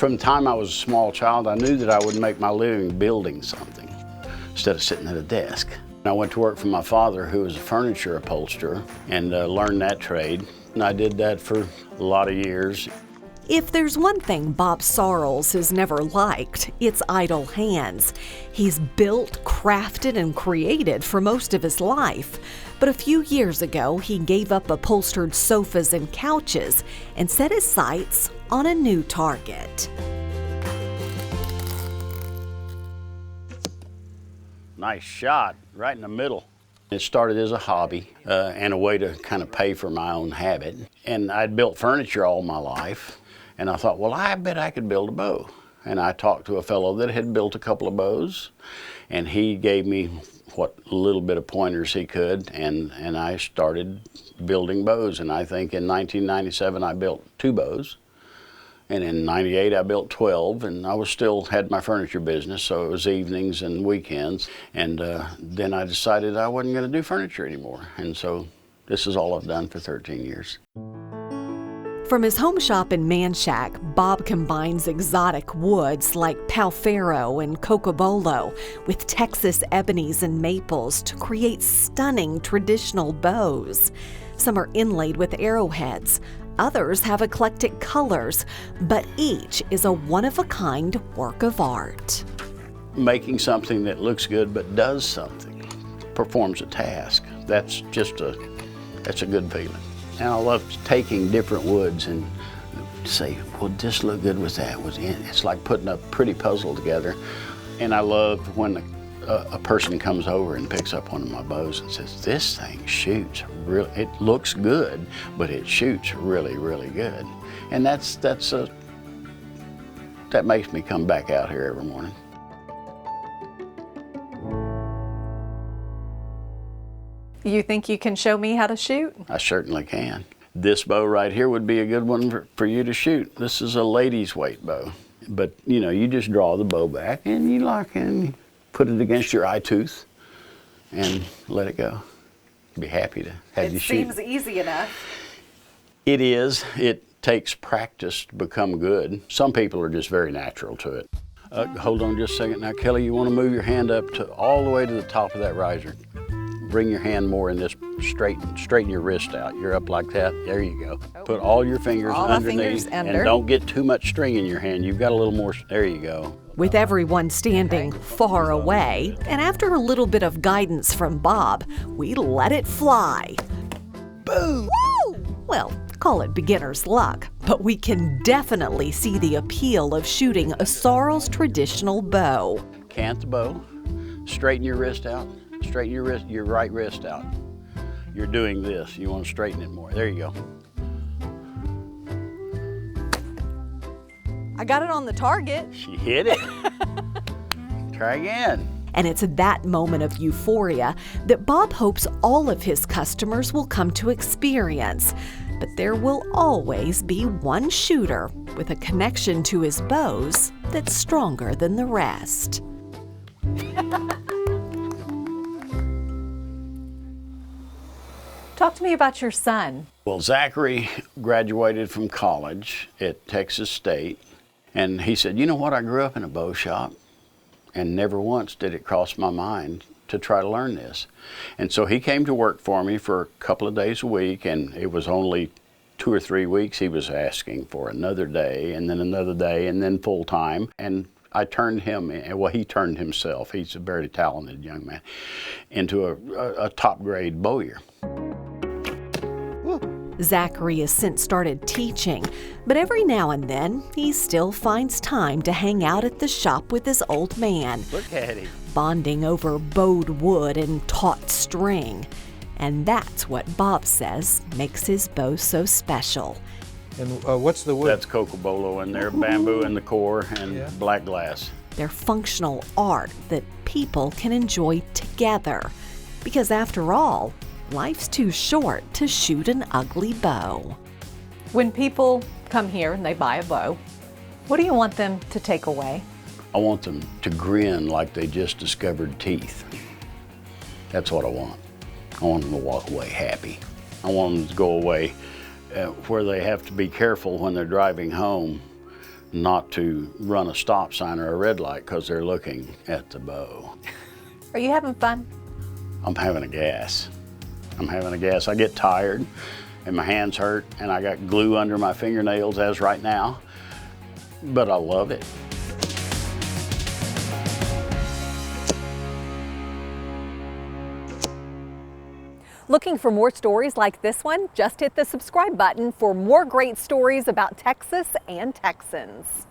From the time I was a small child, I knew that I would make my living building something instead of sitting at a desk. I went to work for my father, who was a furniture upholsterer, and learned that trade. And I did that for a lot of years. If there's one thing Bob Sarrels has never liked, it's idle hands. He's built, crafted, and created for most of his life. But a few years ago, he gave up upholstered sofas and couches and set his sights on a new target. Nice shot, right in the middle. It started as a hobby and a way to kind of pay for my own habit. And I'd built furniture all my life, and I thought, well, I bet I could build a bow. And I talked to a fellow that had built a couple of bows, and he gave me what little bit of pointers he could, and I started building bows. And I think in 1997 I built 2 bows. And in 98 I built 12, and I was still had my furniture business, so it was evenings and weekends. And then I decided I wasn't going to do furniture anymore. And so this is all I've done for 13 years. From his home shop in Manchaca, Bob combines exotic woods like palfaro and cocobolo with Texas ebonies and maples to create stunning traditional bows. Some are inlaid with arrowheads. Others have eclectic colors, but each is a one-of-a-kind work of art. Making something that looks good but does something, performs a task, that's a good feeling. And I love taking different woods and say, well, this look good with that. It's like putting a pretty puzzle together. And I love when a person comes over and picks up one of my bows and says, this thing shoots really, it looks good, but it shoots really, really good. And that makes me come back out here every morning. You think you can show me how to shoot? I certainly can. This bow right here would be a good one for you to shoot. This is a lady's weight bow. But you know, you just draw the bow back and you lock in, put it against your eye tooth and let it go. Be happy to have you shoot. It seems easy enough. It is. It takes practice to become good. Some people are just very natural to it. Hold on just a second. Now, Kelly, you want to move your hand up to all the way to the top of that riser. Bring your hand more in this, straighten your wrist out. You're up like that. There you go. Put all your fingers underneath and don't get too much string in your hand. You've got a little more, there you go. With everyone standing far away, and after a little bit of guidance from Bob, we let it fly. Boom! Woo! Well, call it beginner's luck, but we can definitely see the appeal of shooting a Sarrels traditional bow. Cant the bow, straighten your wrist out. Straighten your right wrist out. You're doing this. You want to straighten it more. There you go. I got it on the target. She hit it. Try again. And it's that moment of euphoria that Bob hopes all of his customers will come to experience. But there will always be one shooter with a connection to his bows that's stronger than the rest. Talk to me about your son. Well, Zachary graduated from college at Texas State, and he said, you know what, I grew up in a bow shop, and never once did it cross my mind to try to learn this. And so he came to work for me for a couple of days a week, and it was only 2 or 3 weeks he was asking for another day, and then full time. And I turned him, well, he turned himself, he's a very talented young man, into a top grade bowyer. Zachary has since started teaching, but every now and then he still finds time to hang out at the shop with his old man. Look at him. Bonding over bowed wood and taut string. And that's what Bob says makes his bow so special. And what's the wood? That's cocobolo in there, bamboo in the core, and black glass. They're functional art that people can enjoy together. Because after all, life's too short to shoot an ugly bow. When people come here and they buy a bow, what do you want them to take away? I want them to grin like they just discovered teeth. That's what I want. I want them to walk away happy. I want them to go away where they have to be careful when they're driving home not to run a stop sign or a red light because they're looking at the bow. Are you having fun? I'm having a gas. I'm having a gas. I get tired and my hands hurt and I got glue under my fingernails as right now, but I love it. Looking for more stories like this one? Just hit the subscribe button for more great stories about Texas and Texans.